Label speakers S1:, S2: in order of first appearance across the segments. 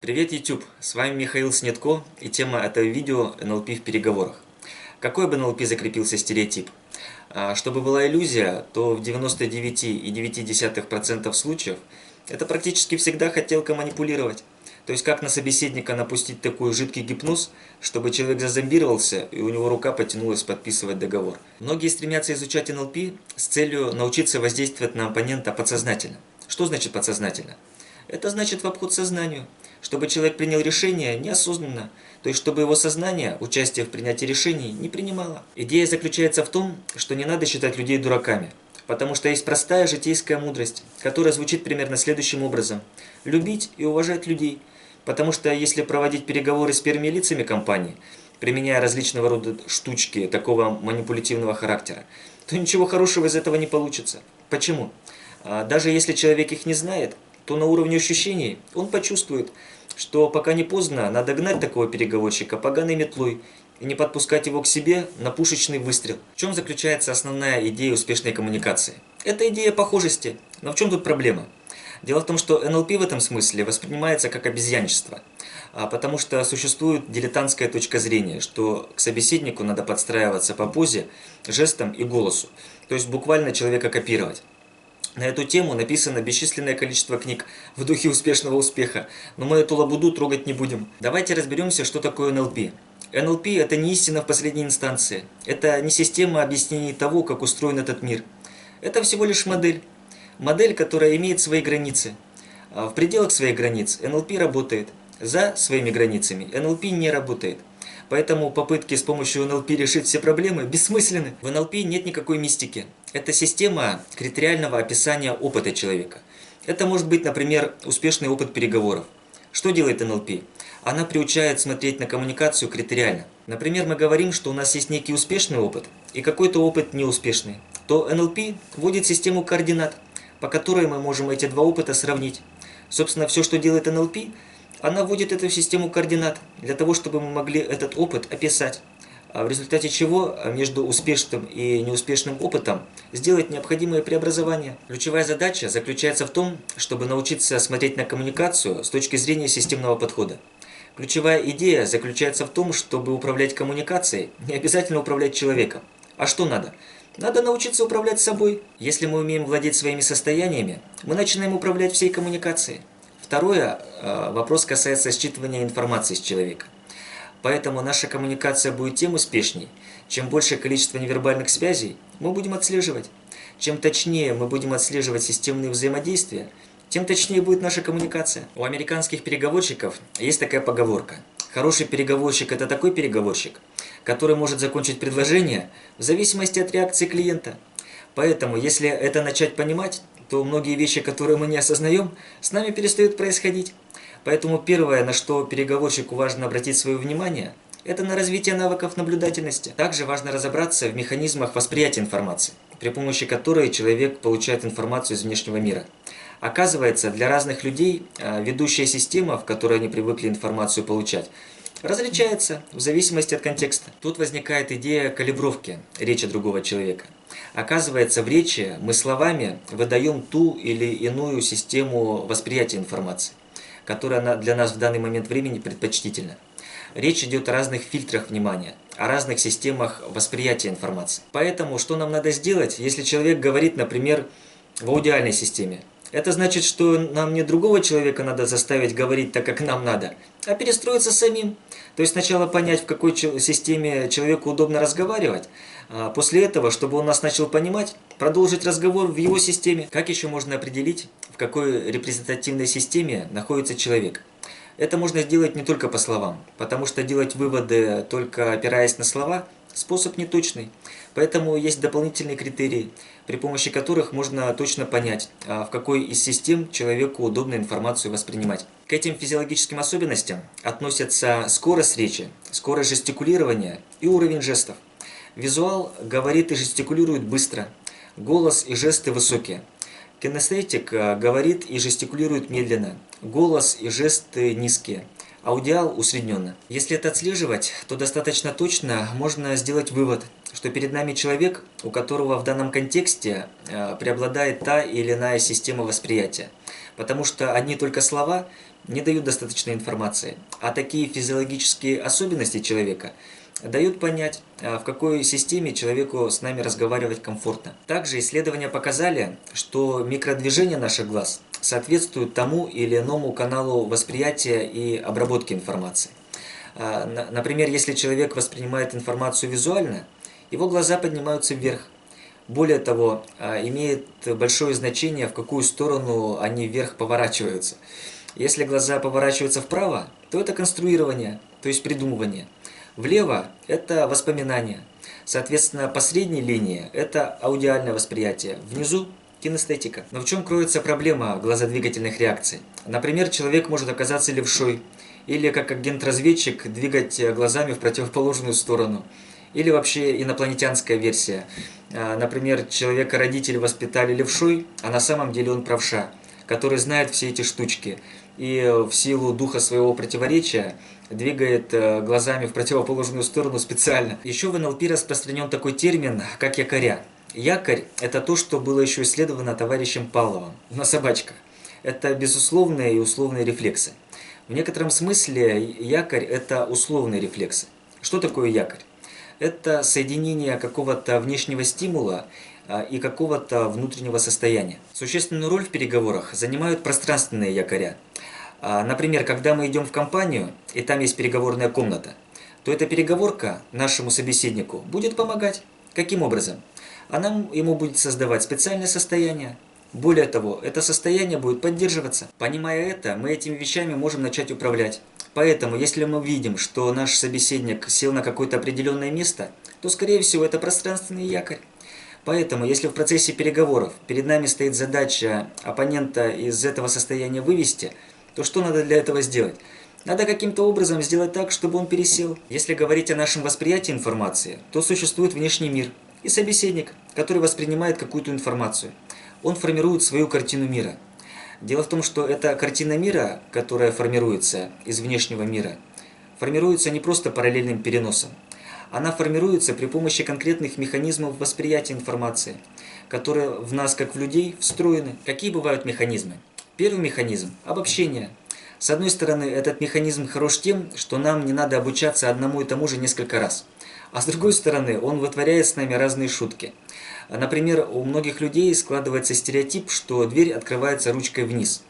S1: Привет, YouTube! С вами Михаил Снетко, и тема этого видео НЛП в переговорах. Какой бы НЛП закрепился стереотип? Чтобы была иллюзия, то в 99,9% случаев это практически всегда хотелка манипулировать. То есть как на собеседника напустить такой жидкий гипноз, чтобы человек зазомбировался и у него рука потянулась подписывать договор. Многие стремятся изучать НЛП с целью научиться воздействовать на оппонента подсознательно. Что значит подсознательно? Это значит в обход сознанию, чтобы человек принял решение неосознанно, то есть чтобы его сознание участие в принятии решений не принимало. Идея заключается в том, что не надо считать людей дураками, потому что есть простая житейская мудрость, которая звучит примерно следующим образом: любить и уважать людей, потому что если проводить переговоры с первыми лицами компании, применяя различного рода штучки такого манипулятивного характера, то ничего хорошего из этого не получится. Почему? Даже если человек их не знает, то на уровне ощущений он почувствует, что пока не поздно, надо гнать такого переговорщика поганой метлой и не подпускать его к себе на пушечный выстрел. В чем заключается основная идея успешной коммуникации? Это идея похожести. Но в чем тут проблема? Дело в том, что НЛП в этом смысле воспринимается как обезьянничество, потому что существует дилетантская точка зрения, что к собеседнику надо подстраиваться по позе, жестам и голосу, то есть буквально человека копировать. На эту тему написано бесчисленное количество книг в духе успешного успеха, но мы эту лабуду трогать не будем. Давайте разберемся, что такое НЛП. НЛП – это не истина в последней инстанции. Это не система объяснений того, как устроен этот мир. Это всего лишь модель. Модель, которая имеет свои границы. В пределах своих границ НЛП работает. За своими границами НЛП не работает. Поэтому попытки с помощью НЛП решить все проблемы бессмысленны. В НЛП нет никакой мистики. Это система критериального описания опыта человека. Это может быть, например, успешный опыт переговоров. Что делает НЛП? Она приучает смотреть на коммуникацию критериально. Например, мы говорим, что у нас есть некий успешный опыт и какой-то опыт неуспешный. То НЛП вводит систему координат, по которой мы можем эти два опыта сравнить. Собственно, все, что делает НЛП, она вводит эту систему координат для того, чтобы мы могли этот опыт описать, в результате чего между успешным и неуспешным опытом сделать необходимые преобразования. Ключевая задача заключается в том, чтобы научиться смотреть на коммуникацию с точки зрения системного подхода. Ключевая идея заключается в том, чтобы управлять коммуникацией, не обязательно управлять человеком. А что надо? Надо научиться управлять собой. Если мы умеем владеть своими состояниями, мы начинаем управлять всей коммуникацией. Второе, вопрос касается считывания информации с человека. Поэтому наша коммуникация будет тем успешней, чем большее количество невербальных связей мы будем отслеживать. Чем точнее мы будем отслеживать системные взаимодействия, тем точнее будет наша коммуникация. У американских переговорщиков есть такая поговорка: хороший переговорщик – это такой переговорщик, который может закончить предложение в зависимости от реакции клиента. Поэтому, если это начать понимать, то многие вещи, которые мы не осознаем, с нами перестают происходить. Поэтому первое, на что переговорщику важно обратить свое внимание, это на развитие навыков наблюдательности. Также важно разобраться в механизмах восприятия информации, при помощи которой человек получает информацию из внешнего мира. Оказывается, для разных людей ведущая система, в которой они привыкли информацию получать, различается в зависимости от контекста. Тут возникает идея калибровки речи другого человека. Оказывается, в речи мы словами выдаем ту или иную систему восприятия информации, которая для нас в данный момент времени предпочтительна. Речь идет о разных фильтрах внимания, о разных системах восприятия информации. Поэтому, что нам надо сделать, если человек говорит, например, в аудиальной системе? Это значит, что нам не другого человека надо заставить говорить так, как нам надо, а перестроиться самим. То есть сначала понять, в какой системе человеку удобно разговаривать, а после этого, чтобы он нас начал понимать, продолжить разговор в его системе. Как еще можно определить, в какой репрезентативной системе находится человек? Это можно сделать не только по словам, потому что делать выводы, только опираясь на слова, способ неточный. Поэтому есть дополнительные критерии, при помощи которых можно точно понять, в какой из систем человеку удобно информацию воспринимать. К этим физиологическим особенностям относятся скорость речи, скорость жестикулирования и уровень жестов. Визуал говорит и жестикулирует быстро, голос и жесты высокие. Кинестетик говорит и жестикулирует медленно, голос и жесты низкие. Аудиал усредненно. Если это отслеживать, то достаточно точно можно сделать вывод, что перед нами человек, у которого в данном контексте преобладает та или иная система восприятия. Потому что одни только слова не дают достаточной информации, а такие физиологические особенности человека дают понять, в какой системе человеку с нами разговаривать комфортно. Также исследования показали, что микродвижения наших глаз соответствуют тому или иному каналу восприятия и обработки информации. Например, если человек воспринимает информацию визуально, его глаза поднимаются вверх. Более того, имеет большое значение, в какую сторону они вверх поворачиваются. Если глаза поворачиваются вправо, то это конструирование, то есть придумывание. Влево – это воспоминание. Соответственно, по средней линии – это аудиальное восприятие. Внизу – кинестетика. Но в чем кроется проблема глазодвигательных реакций? Например, человек может оказаться левшой, или как агент-разведчик двигать глазами в противоположную сторону. Или вообще инопланетянская версия. Например, человека-родители воспитали левшой, а на самом деле он правша, который знает все эти штучки. И в силу духа своего противоречия двигает глазами в противоположную сторону специально. Еще в НЛП распространен такой термин, как якоря. Якорь – это то, что было еще исследовано товарищем Павловым на собачках. Это безусловные и условные рефлексы. В некотором смысле якорь – это условные рефлексы. Что такое якорь? Это соединение какого-то внешнего стимула и какого-то внутреннего состояния. Существенную роль в переговорах занимают пространственные якоря. Например, когда мы идем в компанию, и там есть переговорная комната, то эта переговорка нашему собеседнику будет помогать. Каким образом? Она ему будет создавать специальное состояние. Более того, это состояние будет поддерживаться. Понимая это, мы этими вещами можем начать управлять. Поэтому, если мы видим, что наш собеседник сел на какое-то определенное место, то, скорее всего, это пространственный якорь. Поэтому, если в процессе переговоров перед нами стоит задача оппонента из этого состояния вывести, то что надо для этого сделать? Надо каким-то образом сделать так, чтобы он пересел. Если говорить о нашем восприятии информации, то существует внешний мир и собеседник, который воспринимает какую-то информацию. Он формирует свою картину мира. Дело в том, что эта картина мира, которая формируется из внешнего мира, формируется не просто параллельным переносом. Она формируется при помощи конкретных механизмов восприятия информации, которые в нас, как в людей, встроены. Какие бывают механизмы? Первый механизм – обобщение. С одной стороны, этот механизм хорош тем, что нам не надо обучаться одному и тому же несколько раз. А с другой стороны, он вытворяет с нами разные шутки. Например, у многих людей складывается стереотип, что дверь открывается ручкой вниз.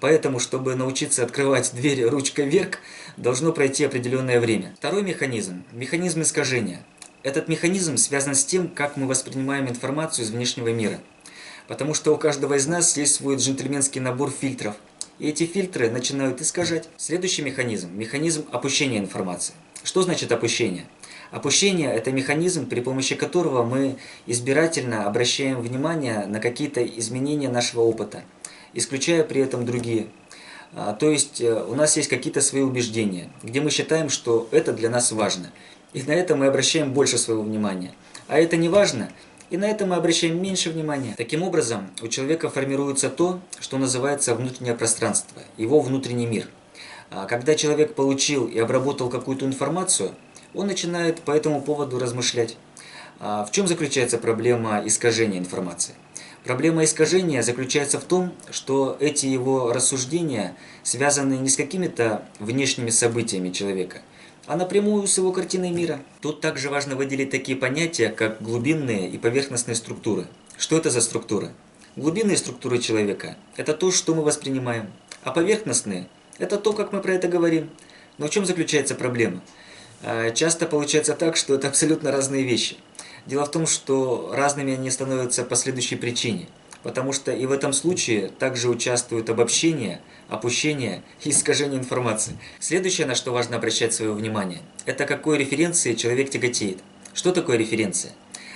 S1: Поэтому, чтобы научиться открывать дверь ручкой вверх, должно пройти определенное время. Второй механизм – механизм искажения. Этот механизм связан с тем, как мы воспринимаем информацию из внешнего мира. Потому что у каждого из нас есть свой джентльменский набор фильтров. И эти фильтры начинают искажать. Следующий механизм – механизм опущения информации. Что значит опущение? Опущение – это механизм, при помощи которого мы избирательно обращаем внимание на какие-то изменения нашего опыта, исключая при этом другие. То есть у нас есть какие-то свои убеждения, где мы считаем, что это для нас важно. И на это мы обращаем больше своего внимания. А это не важно, и на это мы обращаем меньше внимания. Таким образом, у человека формируется то, что называется внутреннее пространство, его внутренний мир. Когда человек получил и обработал какую-то информацию, он начинает по этому поводу размышлять. В чем заключается проблема искажения информации? Проблема искажения заключается в том, что эти его рассуждения связаны не с какими-то внешними событиями человека, а напрямую с его картиной мира. Тут также важно выделить такие понятия, как глубинные и поверхностные структуры. Что это за структуры? Глубинные структуры человека – это то, что мы воспринимаем, а поверхностные – это то, как мы про это говорим. Но в чем заключается проблема? Часто получается так, что это абсолютно разные вещи. Дело в том, что разными они становятся по следующей причине. Потому что и в этом случае также участвуют обобщение, опущение и искажение информации. Следующее, на что важно обращать свое внимание, это какой референции человек тяготеет. Что такое референция?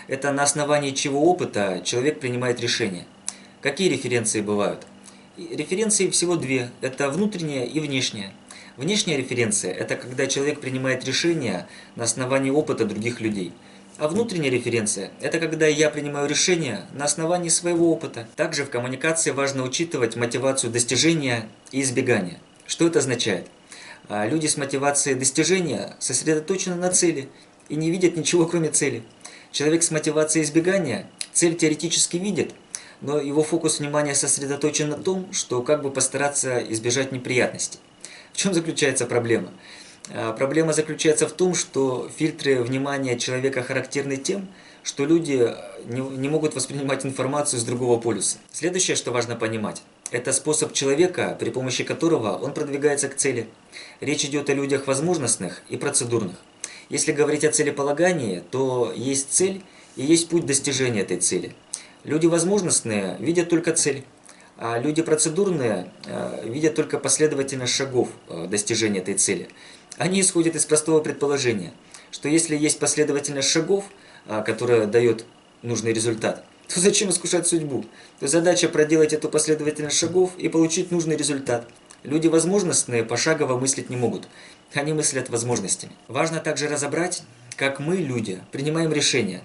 S1: Это на основании чего опыта человек принимает решение. Какие референции бывают? Референции всего две. Это внутренняя и внешняя. Внешняя референция – это когда человек принимает решения на основании опыта других людей. А внутренняя референция – это когда я принимаю решения на основании своего опыта. Также в коммуникации важно учитывать мотивацию достижения и избегания. Что это означает? Люди с мотивацией достижения сосредоточены на цели и не видят ничего, кроме цели. Человек с мотивацией избегания цель теоретически видит, но его фокус внимания сосредоточен на том, что как бы постараться избежать неприятностей. В чем заключается проблема? Проблема заключается в том, что фильтры внимания человека характерны тем, что люди не могут воспринимать информацию с другого полюса. Следующее, что важно понимать, это способ человека, при помощи которого он продвигается к цели. Речь идет о людях возможностных и процедурных. Если говорить о целеполагании, то есть цель и есть путь достижения этой цели. Люди возможностные видят только цель, а люди процедурные видят только последовательность шагов достижения этой цели. Они исходят из простого предположения, что если есть последовательность шагов, которая дает нужный результат, то зачем искушать судьбу? То задача проделать эту последовательность шагов и получить нужный результат. Люди возможностные пошагово мыслить не могут. Они мыслят возможностями. Важно также разобрать, как мы, люди, принимаем решения.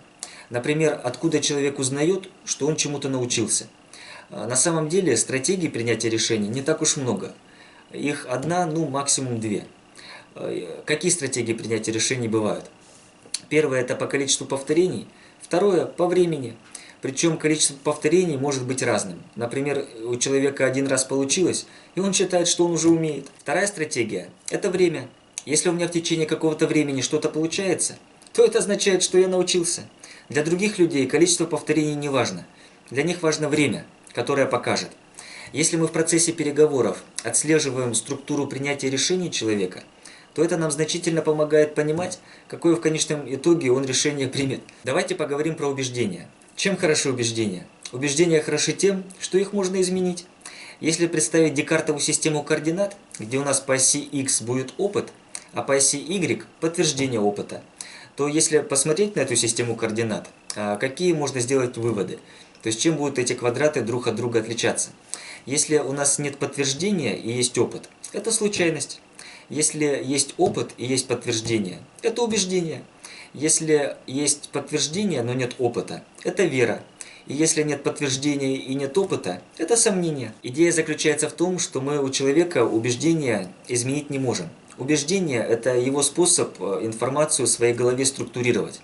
S1: Например, откуда человек узнает, что он чему-то научился. На самом деле стратегий принятия решений не так уж много. Их одна, максимум две. Какие стратегии принятия решений бывают? Первое – это по количеству повторений. Второе – по времени. Причем количество повторений может быть разным. Например, у человека один раз получилось, и он считает, что он уже умеет. Вторая стратегия – это время. Если у меня в течение какого-то времени что-то получается, то это означает, что я научился. Для других людей количество повторений не важно. Для них важно время, которое покажет. Если мы в процессе переговоров отслеживаем структуру принятия решений человека, то это нам значительно помогает понимать, какое в конечном итоге он решение примет. Давайте поговорим про убеждения. Чем хороши убеждения? Убеждения хороши тем, что их можно изменить. Если представить Декартову систему координат, где у нас по оси X будет опыт, а по оси Y – подтверждение опыта, то если посмотреть на эту систему координат, какие можно сделать выводы? То есть чем будут эти квадраты друг от друга отличаться? Если у нас нет подтверждения и есть опыт, это случайность. Если есть опыт и есть подтверждение, это убеждение. Если есть подтверждение, но нет опыта, это вера. И если нет подтверждения и нет опыта, это сомнение. Идея заключается в том, что мы у человека убеждения изменить не можем. Убеждение – это его способ информацию в своей голове структурировать.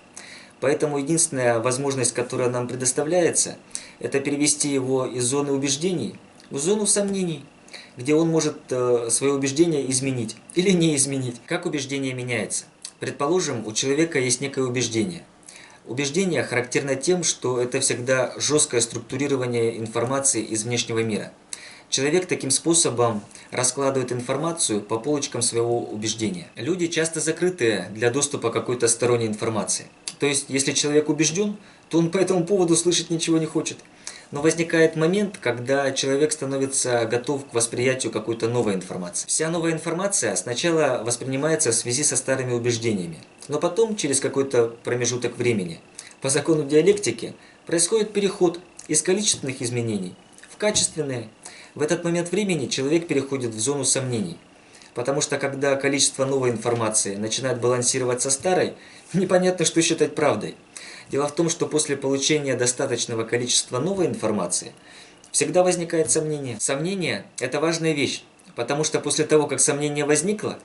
S1: Поэтому единственная возможность, которая нам предоставляется, это перевести его из зоны убеждений в зону сомнений, где он может свое убеждение изменить или не изменить. Как убеждение меняется? Предположим, у человека есть некое убеждение. Убеждение характерно тем, что это всегда жесткое структурирование информации из внешнего мира. Человек таким способом раскладывает информацию по полочкам своего убеждения. Люди часто закрыты для доступа к какой-то сторонней информации. То есть, если человек убежден, то он по этому поводу слышать ничего не хочет. Но возникает момент, когда человек становится готов к восприятию какой-то новой информации. Вся новая информация сначала воспринимается в связи со старыми убеждениями, но потом, через какой-то промежуток времени, по закону диалектики, происходит переход из количественных изменений в качественные. В этот момент времени человек переходит в зону сомнений. Потому что когда количество новой информации начинает балансировать со старой, непонятно, что считать правдой. Дело в том, что после получения достаточного количества новой информации всегда возникает сомнение. Сомнение – это важная вещь, потому что после того, как сомнение возникло,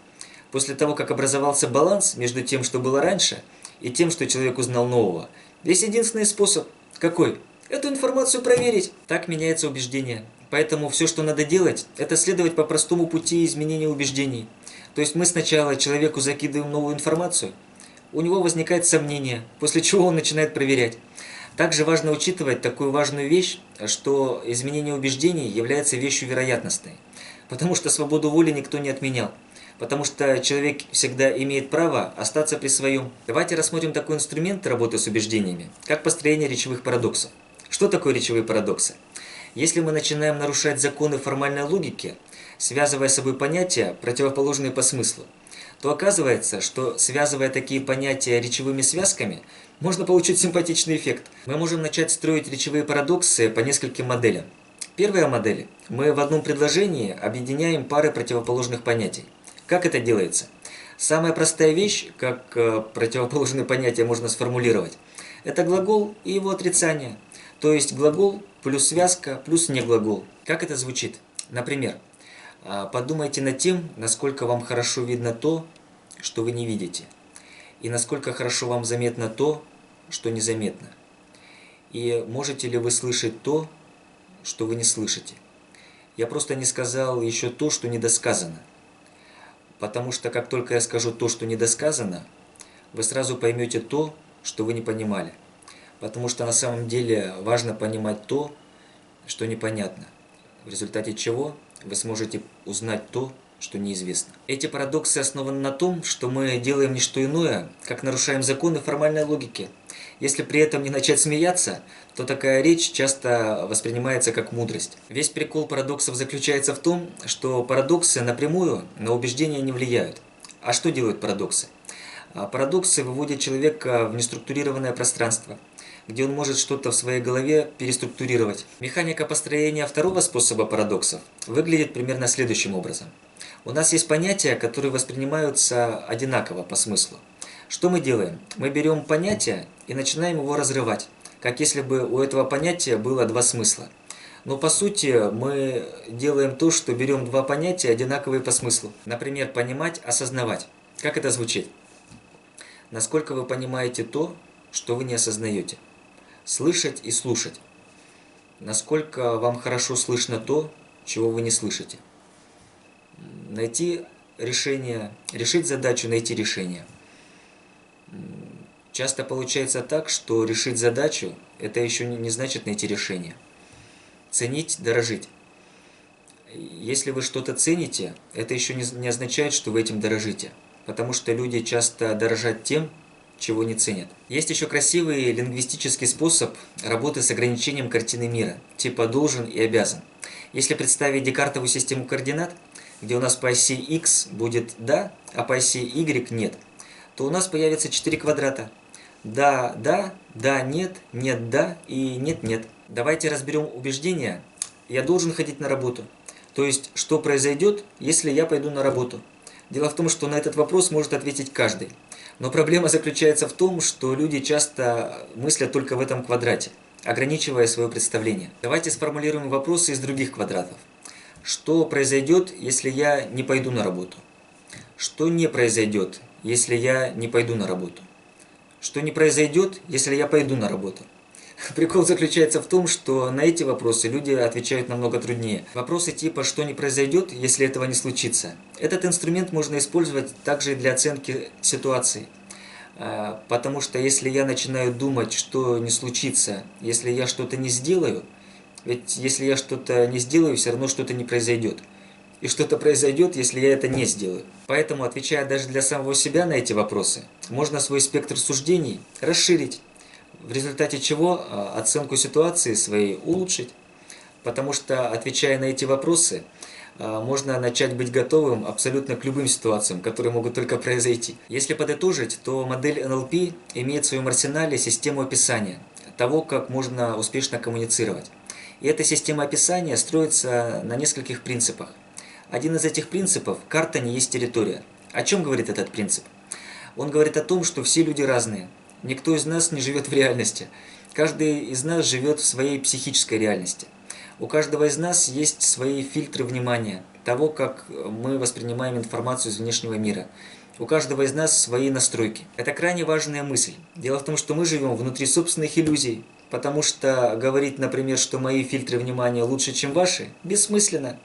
S1: после того, как образовался баланс между тем, что было раньше, и тем, что человек узнал нового, есть единственный способ. Какой? Эту информацию проверить. Так меняется убеждение. Поэтому все, что надо делать, это следовать по простому пути изменения убеждений. То есть мы сначала человеку закидываем новую информацию, у него возникает сомнение, после чего он начинает проверять. Также важно учитывать такую важную вещь, что изменение убеждений является вещью вероятностной. Потому что свободу воли никто не отменял. Потому что человек всегда имеет право остаться при своем. Давайте рассмотрим такой инструмент работы с убеждениями, как построение речевых парадоксов. Что такое речевые парадоксы? Если мы начинаем нарушать законы формальной логики, связывая с собой понятия, противоположные по смыслу, то оказывается, что связывая такие понятия речевыми связками, можно получить симпатичный эффект. Мы можем начать строить речевые парадоксы по нескольким моделям. Первая модель. Мы в одном предложении объединяем пары противоположных понятий. Как это делается? Самая простая вещь, как противоположные понятия можно сформулировать, это глагол и его отрицание. То есть глагол плюс связка плюс не глагол. Как это звучит? Например, подумайте над тем, насколько вам хорошо видно то, что вы не видите, и насколько хорошо вам заметно то, что незаметно. И можете ли вы слышать то, что вы не слышите? Я просто не сказал еще то, что недосказано. Потому что как только я скажу то, что недосказано, вы сразу поймете то, что вы не понимали. Потому что на самом деле важно понимать то, что непонятно, в результате чего вы сможете узнать то, что неизвестно. Эти парадоксы основаны на том, что мы делаем не что иное, как нарушаем законы формальной логики. Если при этом не начать смеяться, то такая речь часто воспринимается как мудрость. Весь прикол парадоксов заключается в том, что парадоксы напрямую на убеждения не влияют. А что делают парадоксы? Парадоксы выводят человека в неструктурированное пространство, где он может что-то в своей голове переструктурировать. Механика построения второго способа парадоксов выглядит примерно следующим образом. У нас есть понятия, которые воспринимаются одинаково по смыслу. Что мы делаем? Мы берем понятие и начинаем его разрывать, как если бы у этого понятия было два смысла. Но по сути мы делаем то, что берем два понятия, одинаковые по смыслу. Например, понимать, осознавать. Как это звучит? Насколько вы понимаете то, что вы не осознаете? Слышать и слушать. Насколько вам хорошо слышно то, чего вы не слышите? Найти решение, решить задачу, найти решение. Часто получается так, что решить задачу – это еще не значит найти решение. Ценить, дорожить. Если вы что-то цените, это еще не означает, что вы этим дорожите. Потому что люди часто дорожат тем, чего не ценят. Есть еще красивый лингвистический способ работы с ограничением картины мира, типа «должен» и «обязан». Если представить Декартову систему координат, где у нас по оси x будет «да», а по оси y «нет», то у нас появится 4 квадрата. Да, да, да, нет, нет, да и нет, нет. Давайте разберем убеждение «я должен ходить на работу». То есть, что произойдет, если я пойду на работу? Дело в том, что на этот вопрос может ответить каждый. Но проблема заключается в том, что люди часто мыслят только в этом квадрате, ограничивая свое представление. Давайте сформулируем вопросы из других квадратов. Что произойдет, если я не пойду на работу? Что не произойдет, если я не пойду на работу? Что не произойдет, если я пойду на работу? Прикол заключается в том, что на эти вопросы люди отвечают намного труднее. Вопросы типа «что не произойдет, если этого не случится?» Этот инструмент можно использовать также и для оценки ситуации. Потому что если я начинаю думать, что не случится, если я что-то не сделаю, ведь если я что-то не сделаю, все равно что-то не произойдет. И что-то произойдет, если я это не сделаю. Поэтому, отвечая даже для самого себя на эти вопросы, можно свой спектр суждений расширить, в результате чего оценку ситуации своей улучшить. Потому что, отвечая на эти вопросы, можно начать быть готовым абсолютно к любым ситуациям, которые могут только произойти. Если подытожить, то модель НЛП имеет в своем арсенале систему описания того, как можно успешно коммуницировать. И эта система описания строится на нескольких принципах. Один из этих принципов – карта не есть территория. О чем говорит этот принцип? Он говорит о том, что все люди разные. Никто из нас не живет в реальности. Каждый из нас живет в своей психической реальности. У каждого из нас есть свои фильтры внимания, того, как мы воспринимаем информацию из внешнего мира. У каждого из нас свои настройки. Это крайне важная мысль. Дело в том, что мы живем внутри собственных иллюзий, потому что говорить, например, что мои фильтры внимания лучше, чем ваши, бессмысленно.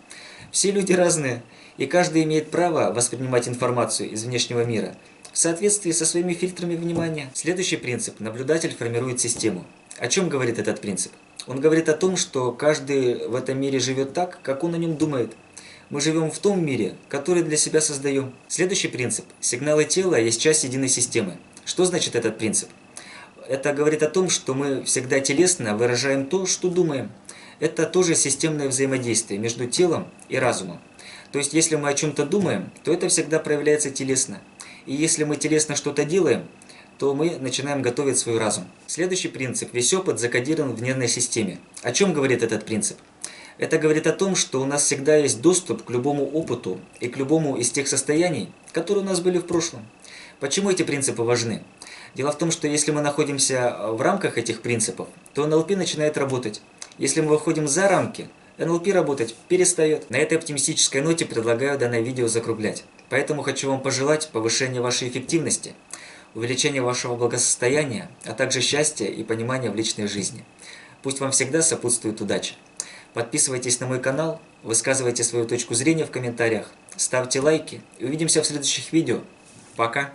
S1: Все люди разные, и каждый имеет право воспринимать информацию из внешнего мира в соответствии со своими фильтрами внимания. Следующий принцип – наблюдатель формирует систему. О чем говорит этот принцип? Он говорит о том, что каждый в этом мире живет так, как он о нем думает. Мы живем в том мире, который для себя создаем. Следующий принцип – сигналы тела есть часть единой системы. Что значит этот принцип? Это говорит о том, что мы всегда телесно выражаем то, что думаем. Это тоже системное взаимодействие между телом и разумом. То есть, если мы о чем-то думаем, то это всегда проявляется телесно. И если мы телесно что-то делаем, то мы начинаем готовить свой разум. Следующий принцип – весь опыт закодирован в нервной системе. О чем говорит этот принцип? Это говорит о том, что у нас всегда есть доступ к любому опыту и к любому из тех состояний, которые у нас были в прошлом. Почему эти принципы важны? Дело в том, что если мы находимся в рамках этих принципов, то НЛП начинает работать. Если мы выходим за рамки, НЛП работать перестает. На этой оптимистической ноте предлагаю данное видео закруглять. Поэтому хочу вам пожелать повышения вашей эффективности, увеличения вашего благосостояния, а также счастья и понимания в личной жизни. Пусть вам всегда сопутствует удача. Подписывайтесь на мой канал, высказывайте свою точку зрения в комментариях, ставьте лайки и увидимся в следующих видео. Пока!